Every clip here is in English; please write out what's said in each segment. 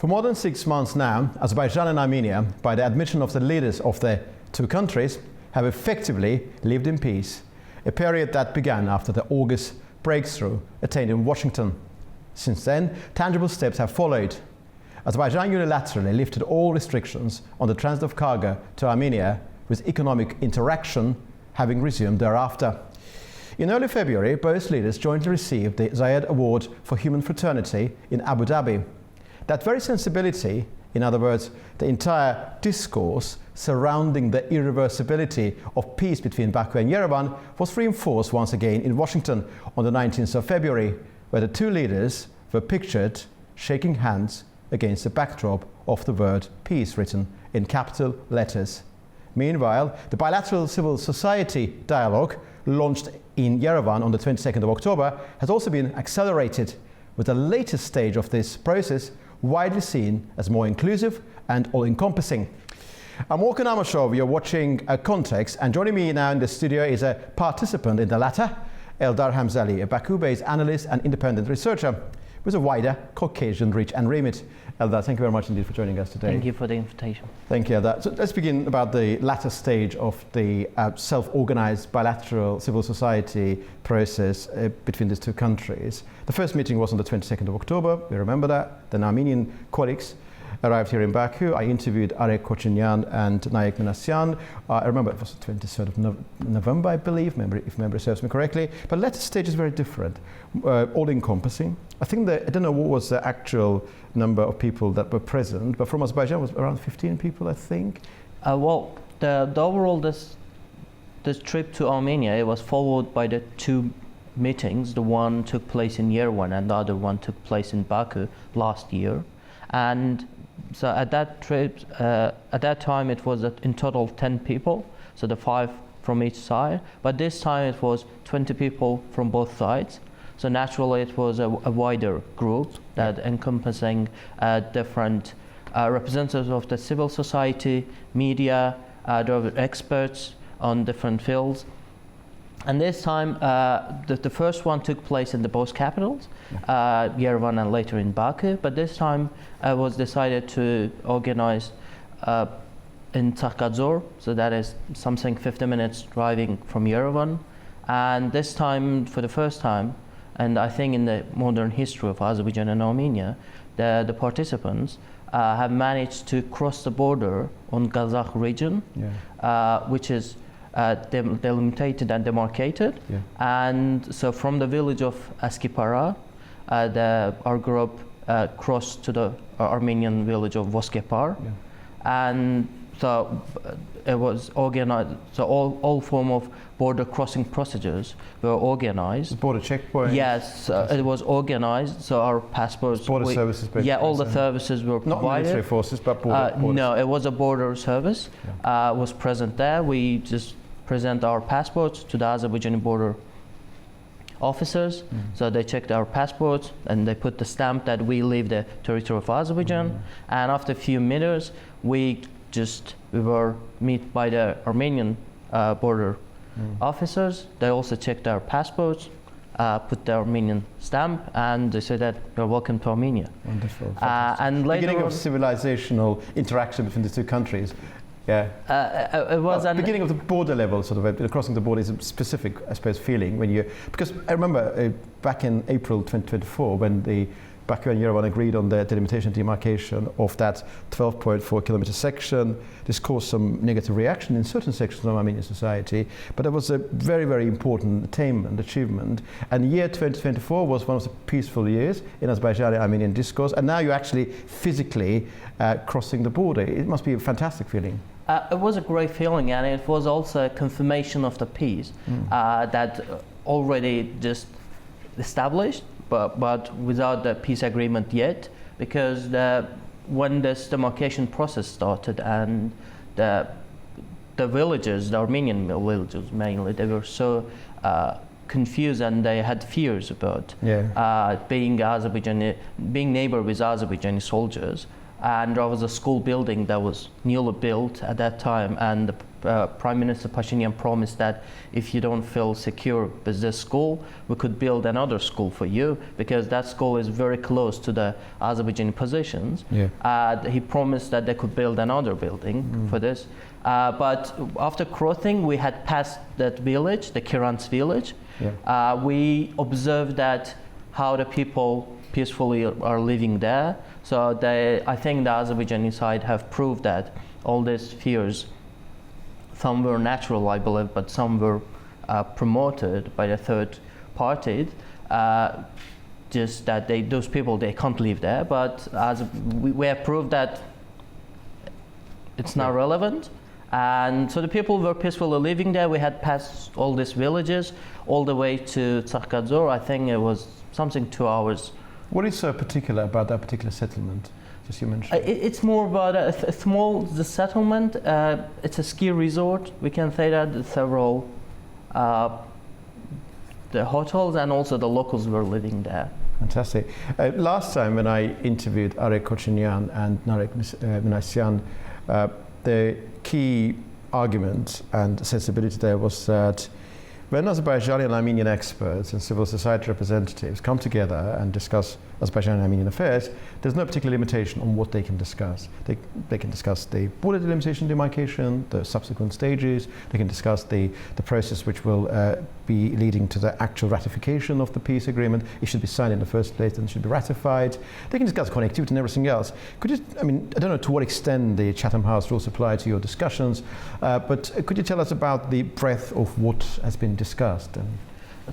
For more than 6 months now, Azerbaijan and Armenia, by the admission of the leaders of the two countries, have effectively lived in peace, a period that began after the August breakthrough attained in Washington. Since then, tangible steps have followed. Azerbaijan unilaterally lifted all restrictions on the transit of cargo to Armenia, with economic interaction having resumed thereafter. In early February, both leaders jointly received the Zayed Award for Human Fraternity in Abu Dhabi. That very sensibility, in other words, the entire discourse surrounding the irreversibility of peace between Baku and Yerevan, was reinforced once again in Washington on the 19th of February, where the two leaders were pictured shaking hands against the backdrop of the word peace written in capital letters. Meanwhile, the bilateral civil society dialogue launched in Yerevan on the 22nd of October has also been accelerated, with the latest stage of this process widely seen as more inclusive and all-encompassing. I'm Walker Namashov, you're watching Context, and joining me now in the studio is a participant in the latter, Eldar Hamzali, a Baku-based analyst and independent researcher with a wider Caucasian reach and remit. Eldar, thank you very much indeed for joining us today. Thank you for the invitation. Thank you, Eldar. So let's begin about the latter stage of the self-organized bilateral civil society process between these two countries. The first meeting was on the 22nd of October, we remember that. The Armenian colleagues arrived here in Baku. I interviewed Arek Kochinyan and Naik Minasyan. I remember it was the 23rd of November, I believe, if memory serves me correctly. But latter stage is very different, all-encompassing. I think I don't know what was the actual number of people that were present, but from Azerbaijan was around 15 people, I think. Well, the overall this trip to Armenia, it was followed by the two meetings. The one took place in Yerevan and the other one took place in Baku last year. And so at that trip, at that time it was in total 10 people, so the 5 from each side. But this time it was 20 people from both sides. So naturally it was a wider group that encompassing different representatives of the civil society, media, there were experts on different fields. And this time, the first one took place in the both capitals, Yerevan and later in Baku. But this time, it was decided to organize in Takadzor, so that is something 50 minutes driving from Yerevan. And this time, for the first time, and I think in the modern history of Azerbaijan and Armenia, the participants have managed to cross the border on Kazakh region, which is delimited and demarcated. And so from the village of Askipara, our group crossed to the Armenian village of Voskepar. And so it was organized, so all form of border crossing procedures were organized. Border checkpoints? Yes, it was organized, so our passports... Border services, basically. Yeah, all the services were provided. Not military forces, but border... No, it was a border service, was present there. We just present our passports to the Azerbaijani border officers. So they checked our passports and they put the stamp that we leave the territory of Azerbaijan. And after a few minutes, we were met by the Armenian border officers. They also checked our passports, put the Armenian stamp, and they said that you're welcome to Armenia. Wonderful. And later beginning of civilizational interaction between the two countries. It was beginning of the border level, sort of crossing the border is a specific, I suppose, feeling when because I remember back in April 2024 when the Baku and Yerevan agreed on the delimitation demarcation of that 12.4 kilometer section. This caused some negative reaction in certain sections of Armenian society, but it was a very, very important achievement. And the year 2024 was one of the peaceful years in Azerbaijani-Armenian discourse, and now you're actually physically crossing the border. It must be a fantastic feeling. It was a great feeling, and it was also a confirmation of the peace that already just established, but without the peace agreement yet, because when this demarcation process started and the villages, the Armenian villages mainly, they were so confused and they had fears about being neighbor with Azerbaijani soldiers. And there was a school building that was newly built at that time, and Prime Minister Pashinyan promised that if you don't feel secure with this school, we could build another school for you, because that school is very close to the Azerbaijani positions. Yeah. He promised that they could build another building for this. But after crossing, we had passed that village, the Kirans village. Yeah. We observed that how the people peacefully are living there. So I think the Azerbaijani side have proved that all these fears, some were natural, I believe, but some were promoted by the third party. Just that those people, they can't live there. But as we have proved that it's not relevant. And so the people were peacefully living there. We had passed all these villages all the way to Tsarkadzor. I think it was something 2 hours. What is so particular about that particular settlement, as you mentioned? It's more about a small settlement. It's a ski resort. We can say that several the hotels and also the locals were living there. Fantastic. Last time when I interviewed Arek Kochinyan and Narek Minasyan, the key argument and sensibility there was that when Azerbaijani and Armenian experts and civil society representatives come together and discuss Azerbaijani and Armenian affairs, there's no particular limitation on what they can discuss. They can discuss the border delimitation demarcation, the subsequent stages, they can discuss the process which will be leading to the actual ratification of the peace agreement. It should be signed in the first place and should be ratified. They can discuss connectivity and everything else. Could you, I don't know to what extent the Chatham House rules apply to your discussions, but could you tell us about the breadth of what has been discussed?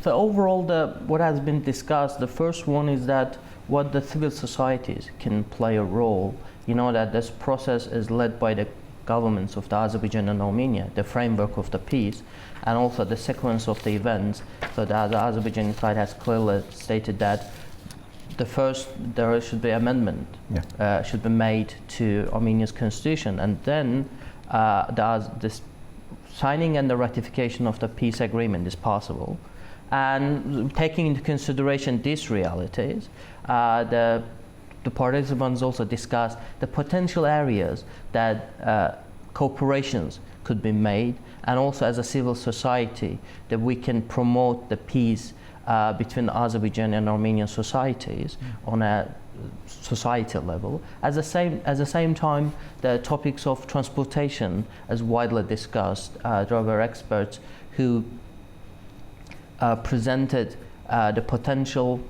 So overall, what has been discussed, the first one is that what the civil societies can play a role. You know that this process is led by the governments of the Azerbaijan and Armenia, the framework of the peace, and also the sequence of the events. So the Azerbaijani side has clearly stated that there should be amendment, should be made to Armenia's constitution, and then this signing and the ratification of the peace agreement is possible. And taking into consideration these realities, the participants also discussed the potential areas that cooperations could be made, and also as a civil society that we can promote the peace between Azerbaijan and Armenian societies on a society level. At the same time, the topics of transportation is widely discussed. There were experts who presented the potential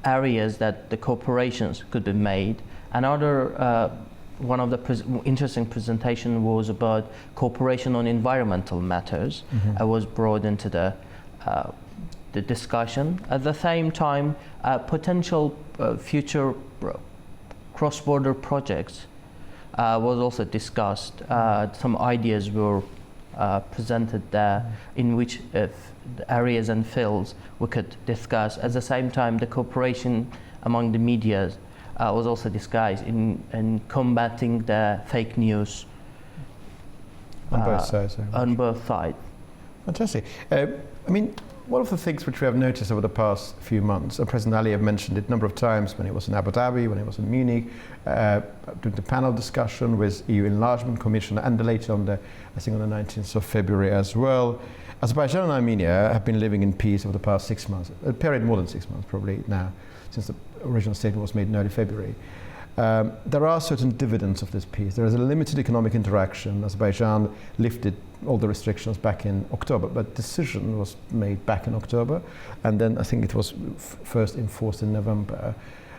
areas that the cooperations could be made. Another one of the interesting presentation was about cooperation on environmental matters. Was brought into the discussion. At the same time, potential future cross-border projects was also discussed. Some ideas were presented there, in which the areas and fields we could discuss. At the same time, the cooperation among the media was also discussed in combating the fake news on both sides. On both sides. Fantastic. One of the things which we have noticed over the past few months, and President Ali have mentioned it a number of times when he was in Abu Dhabi, when he was in Munich, during the panel discussion with EU Enlargement Commission, and later on I think on the 19th of February as well. Azerbaijan and Armenia have been living in peace over the past 6 months, a period more than 6 months probably now, since the original statement was made in early February. There are certain dividends of this peace. There is a limited economic interaction. Azerbaijan lifted all the restrictions back in October, but decision was made back in October, and then I think it was first enforced in November.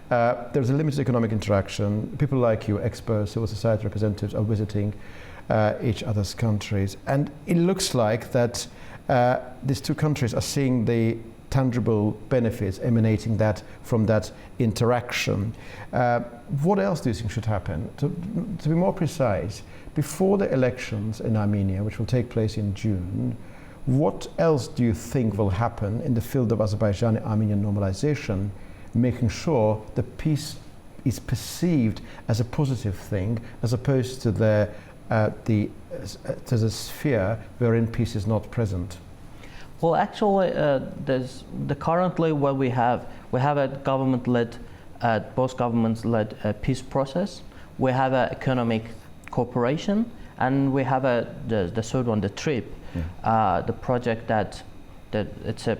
There's a limited economic interaction. People like you, experts, civil society representatives, are visiting each other's countries, and it looks like that these two countries are seeing the tangible benefits emanating from that interaction. What else do you think should happen? To be more precise, before the elections in Armenia, which will take place in June, what else do you think will happen in the field of Azerbaijani-Armenian normalization, making sure the peace is perceived as a positive thing, as opposed to the sphere wherein peace is not present? Well, actually, currently what we have a government-led, both governments-led peace process. We have an economic cooperation, And we have the third one, the TRIP, the project that it's a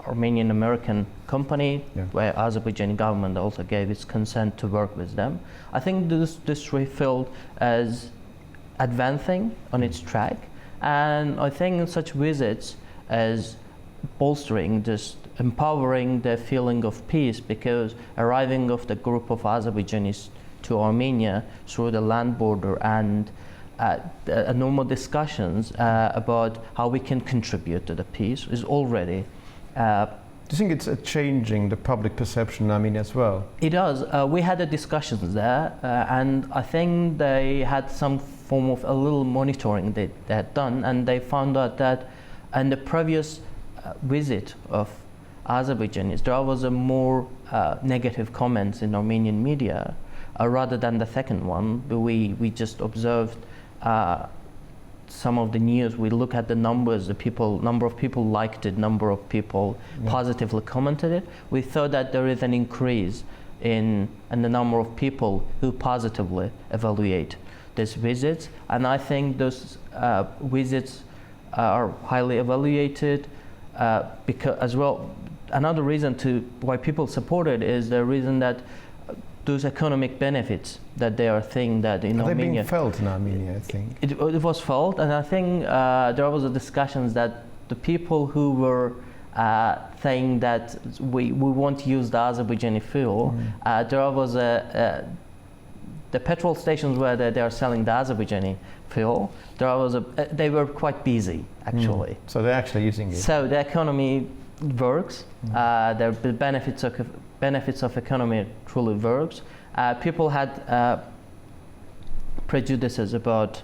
Armenian American company, where Azerbaijani government also gave its consent to work with them. I think this field is advancing on its track, and I think such visits is bolstering, just empowering the feeling of peace, because arriving of the group of Azerbaijanis to Armenia through the land border and normal discussions about how we can contribute to the peace is already. Do you think it's changing the public perception in Armenia as well? It does. We had the discussions there, and I think they had some form of a little monitoring they had done, and they found out that in the previous visit of Azerbaijanis, there was a more negative comments in Armenian media rather than the second one. We just observed some of the news. We look at the numbers, number of people liked it, number of people positively commented it. We thought that there is an increase in the number of people who positively evaluate these visits, and I think those visits are highly evaluated because as well. Another reason why people support it is the reason that those economic benefits that they are seeing that in Armenia. Are they being felt in Armenia, I think? It was felt, and I think there was a discussions that the people who were saying that we won't use the Azerbaijani fuel, there was the petrol stations where they are selling the Azerbaijani fuel, they were quite busy actually. So they're actually using it. So the economy works. The benefits of economy truly works. People had prejudices about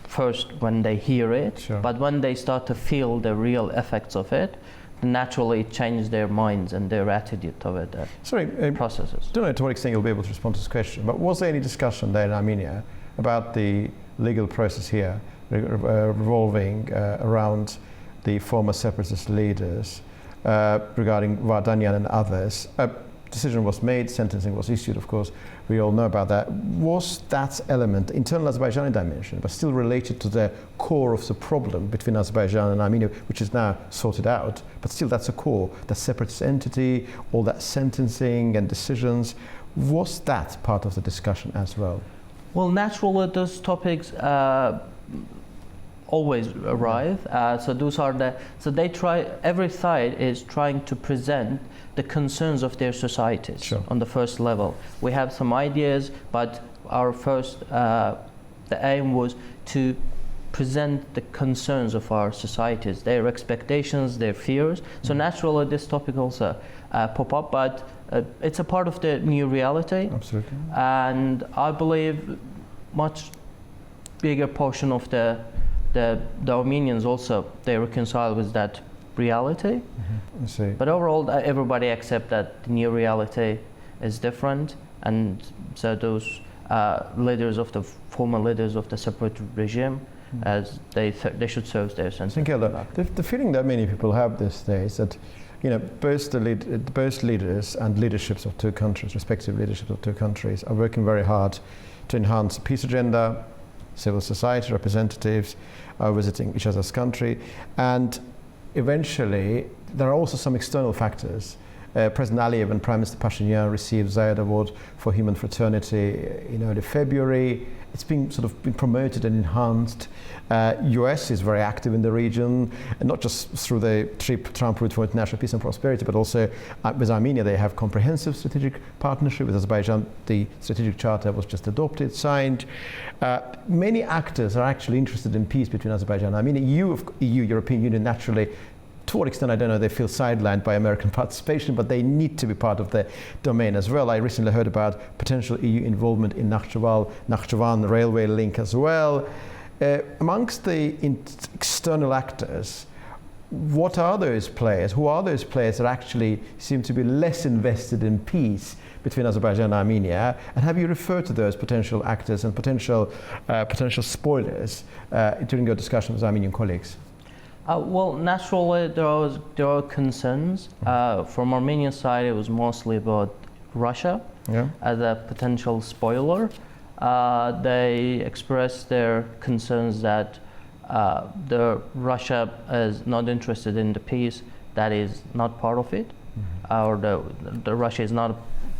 first when they hear it, but when they start to feel the real effects of it, naturally it changes their minds and their attitude toward the processes. I don't know to what extent you'll be able to respond to this question, but was there any discussion there in Armenia about the legal process here revolving around the former separatist leaders regarding Vardanyan and others? A decision was made, sentencing was issued, of course, we all know about that. Was that element, internal Azerbaijani dimension, but still related to the core of the problem between Azerbaijan and Armenia, which is now sorted out, but still that's a core, the separatist entity, all that sentencing and decisions, was that part of the discussion as well? Well, naturally those topics always arise. So they try, every side is trying to present the concerns of their societies on the first level. We have some ideas, but our first, the aim was to present the concerns of our societies, their expectations, their fears. So naturally this topic also pop up, but it's a part of the new reality. Absolutely. And I believe much bigger portion of the Armenians also, they reconcile with that reality. I see. But overall, everybody accept that the new reality is different, and so those former leaders of the separate regime, as they should serve their sentence. The feeling that many people have these days that, you know, both leaders and leaderships of two countries, respective leaderships of two countries, are working very hard to enhance the peace agenda. Civil society representatives are visiting each other's country, and eventually there are also some external factors. President Aliyev and Prime Minister Pashinyan received Zayed Award for Human Fraternity in early February. It's been promoted and enhanced. US is very active in the region, and not just through the Trump route for international peace and prosperity, but also with Armenia they have comprehensive strategic partnership. With Azerbaijan, the strategic charter was just adopted, signed. Many actors are actually interested in peace between Azerbaijan and Armenia. EU, European Union, naturally, to what extent, I don't know, they feel sidelined by American participation, but they need to be part of the domain as well. I recently heard about potential EU involvement in Nakhchivan railway link as well. Amongst the external actors, what are those players? Who are those players that actually seem to be less invested in peace between Azerbaijan and Armenia? And have you referred to those potential actors and potential spoilers during your discussion with Armenian colleagues? Well, naturally, there are concerns. From Armenian side, it was mostly about Russia as a potential spoiler. They expressed their concerns that Russia is not interested in the peace, that is not part of it, or the Russia is not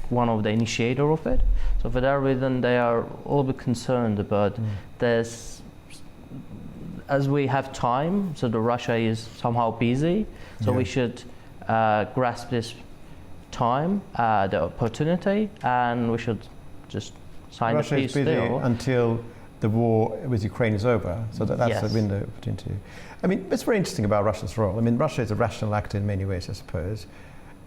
one of the initiator of it. So for that reason, they are a little bit concerned about this. As we have time, so the Russia is somehow busy, so we should grasp this time, the opportunity, and we should just sign Russia the peace is busy deal until the war with Ukraine is over, so that's the window of opportunity. I mean, it's very interesting about Russia's role. I mean, Russia is a rational actor in many ways, I suppose.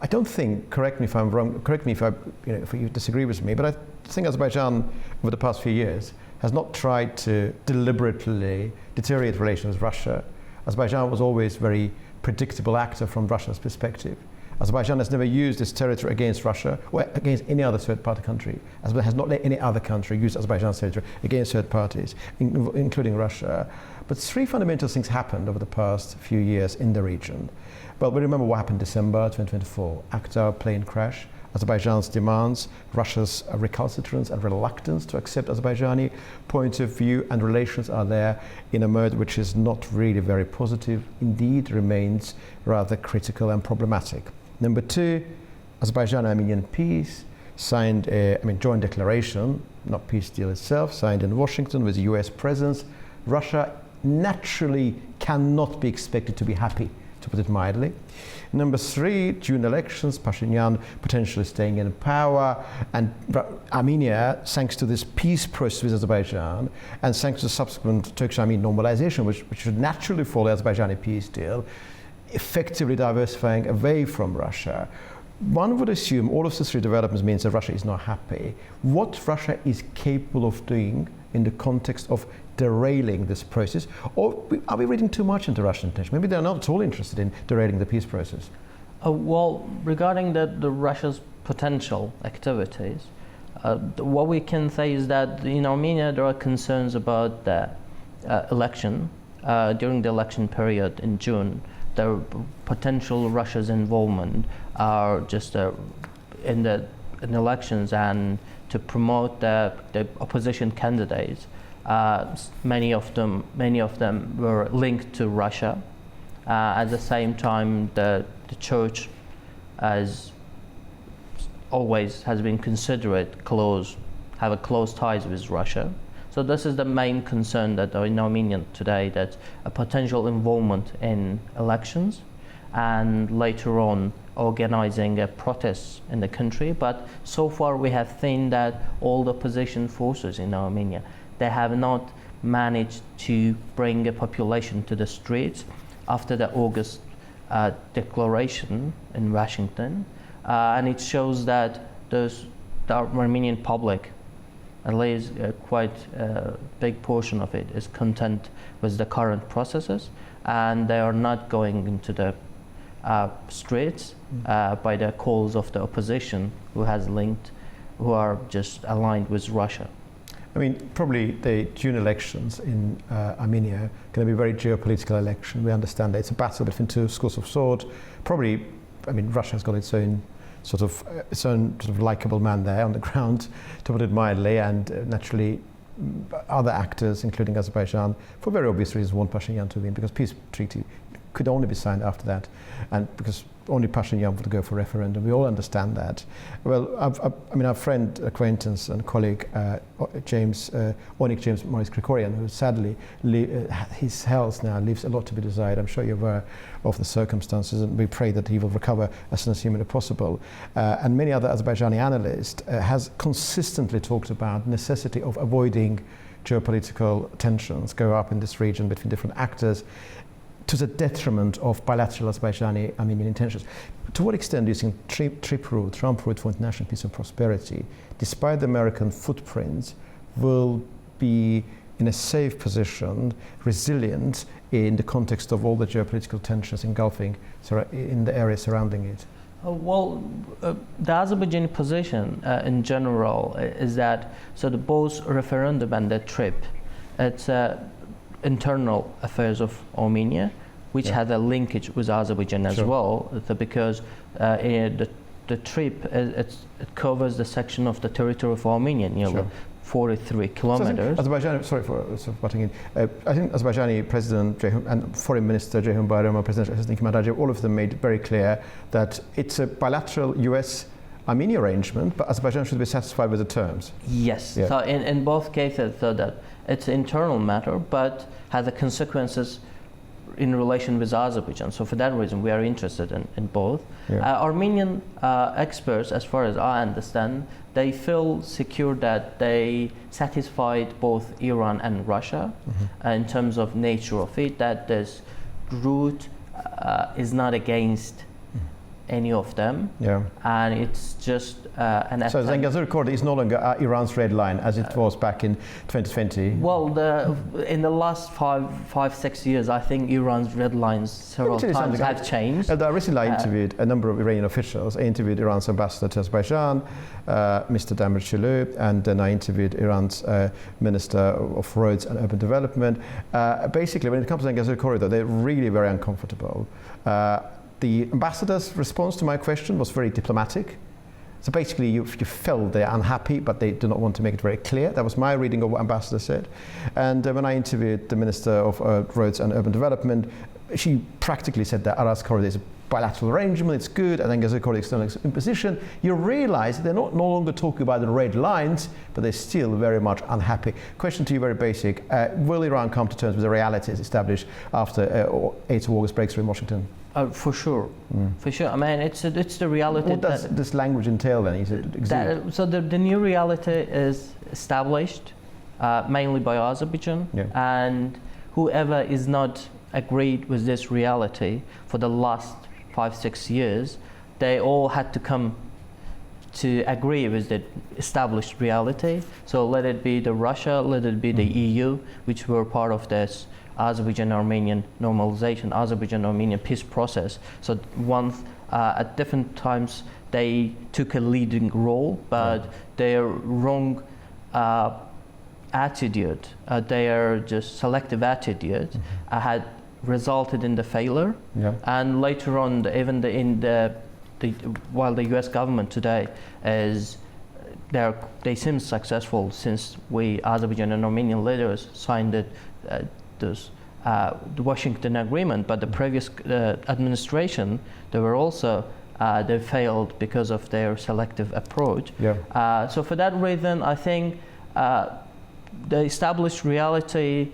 I don't think, correct me if I'm wrong, correct me if you disagree with me, but I think Azerbaijan over the past few years has not tried to deliberately deteriorate relations with Russia. Azerbaijan was always a very predictable actor from Russia's perspective. Azerbaijan has never used its territory against Russia or against any other third-party country. Azerbaijan has not let any other country use Azerbaijan's territory against third parties, including Russia. But three fundamental things happened over the past few years in the region. Well, we remember what happened in December 2024, Akhtar plane crash, Azerbaijan's demands, Russia's recalcitrance and reluctance to accept Azerbaijani point of view, and relations are there in a mode which is not really very positive, indeed remains rather critical and problematic. Number two, Azerbaijan-Armenian peace, signed a joint declaration, not peace deal itself, signed in Washington with the US presence. Russia naturally cannot be expected to be happy, to put it mildly. Number three, June elections, Pashinyan potentially staying in power, and Armenia, thanks to this peace process with Azerbaijan, and thanks to the subsequent Turkish-Armenian normalization, which should naturally follow the Azerbaijani peace deal, effectively diversifying away from Russia. One would assume all of the three developments means that Russia is not happy. What Russia is capable of doing in the context of derailing this process, or are we reading too much into Russian intention? Maybe they're not at all interested in derailing the peace process. Well, regarding the Russia's potential activities, what we can say is that in Armenia there are concerns about the election. During the election period in June, the potential Russia's involvement are just in elections and to promote the opposition candidates. Many of them were linked to Russia. At the same time, the church, as always, has been considered have a close ties with Russia. So this is the main concern that in Armenia today, that a potential involvement in elections and later on organizing a protest in the country. But so far we have seen that all the opposition forces in Armenia, they have not managed to bring a population to the streets after the August declaration in Washington. And it shows that the Armenian public, at least quite a big portion of it, is content with the current processes, and they are not going into the streets by the calls of the opposition who are just aligned with Russia. I mean, probably the June elections in Armenia are going to be a very geopolitical election. We understand that it's a battle between two schools of thought. Probably, I mean, Russia has got its own sort of likable man there on the ground, to put it mildly, and naturally other actors, including Azerbaijan, for very obvious reasons, want Pashinyan to win, because peace treaty could only be signed after that, and because only Pashinyan would go for referendum. We all understand that. Well, our friend, acquaintance, and colleague James Maurice Krikorian, who sadly his health now leaves a lot to be desired. I'm sure you're aware of the circumstances, and we pray that he will recover as soon as humanly possible. And many other Azerbaijani analysts has consistently talked about the necessity of avoiding geopolitical tensions go up in this region between different actors, to the detriment of bilateral Azerbaijani-Armenian intentions. To what extent do you think Trump route for international peace and prosperity, despite the American footprints, will be in a safe position, resilient in the context of all the geopolitical tensions engulfing in the area surrounding it? The Azerbaijani position in general is that both referendum and the trip, it's internal affairs of Armenia, which had a linkage with Azerbaijan as well, because the trip it covers the section of the territory of Armenia, 43 kilometers. So Azerbaijan, sorry for butting in. I think Azerbaijani President and Foreign Minister Ceyhun Bayramov, President Hosni Kemarajev, all of them made it very clear that it's a bilateral US-Armenia arrangement, but Azerbaijan should be satisfied with the terms. Yes. Yeah. So in both cases, so that it's an internal matter, but has the consequences in relation with Azerbaijan. So for that reason, we are interested in both. Yeah. Armenian experts, as far as I understand, they feel secure that they satisfied both Iran and Russia in terms of nature of it, that this route is not against any of them, and it's just an attempt. So Zangezur Accord is no longer Iran's red line as it was back in 2020. Well, in the last 5-6 years, I think Iran's red lines several times have changed. Recently, I interviewed a number of Iranian officials. I interviewed Iran's ambassador to Azerbaijan, Mr. Damir Chulu, and then I interviewed Iran's Minister of Roads and Urban Development. Basically, when it comes to the Zangezur Corridor, they're really very uncomfortable. The ambassador's response to my question was very diplomatic. So basically, you felt they're unhappy, but they do not want to make it very clear. That was my reading of what ambassador said. And when I interviewed the Minister of Roads and Urban Development, she practically said that Aras Corridor is a bilateral arrangement, it's good, and then Zangezur Corridor external imposition. You realize they're no longer talking about the red lines, but they're still very much unhappy. Question to you, very basic. Will Iran come to terms with the realities established after 8th of August breakthrough in Washington? For sure, for sure. I mean, it's the reality. What does this language entail then? Is it so the new reality is established mainly by Azerbaijan, and whoever is not agreed with this reality for the last 5-6 years, they all had to come to agree with the established reality. So let it be the Russia, let it be the EU, which were part of this Azerbaijan-Armenian normalisation, Azerbaijan-Armenian peace process. So once at different times they took a leading role, but their wrong attitude, their just selective attitude had resulted in the failure. And later on, while the US government today is they seem successful since we Azerbaijan and Armenian leaders signed the Washington Agreement, but the previous administration, they were also they failed because of their selective approach. So for that reason, I think the established reality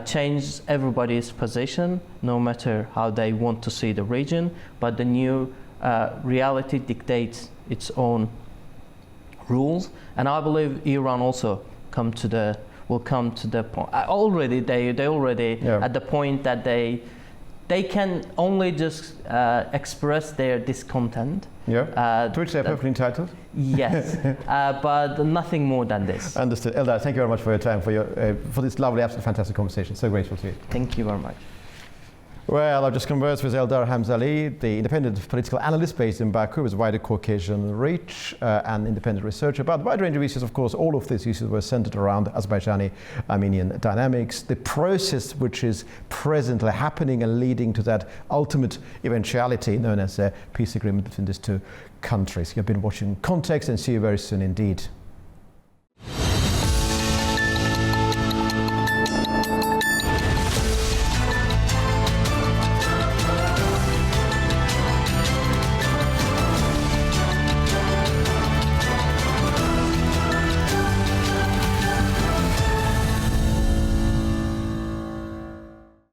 changes everybody's position, no matter how they want to see the region, but the new reality dictates its own rules, and I believe Iran also will come to the point. Already they already at the point that they can only just express their discontent. To which they're perfectly entitled. Yes, but nothing more than this. Understood. Eldar, thank you very much for your time, for this lovely, absolutely fantastic conversation. So grateful to you. Thank you very much. Well, I've just conversed with Eldar Hamzali, the independent political analyst based in Baku with wider Caucasian reach and independent researcher about a wide range of issues. Of course, all of these issues were centered around Azerbaijani-Armenian dynamics, the process which is presently happening and leading to that ultimate eventuality known as a peace agreement between these two countries. You've been watching Context, and see you very soon indeed.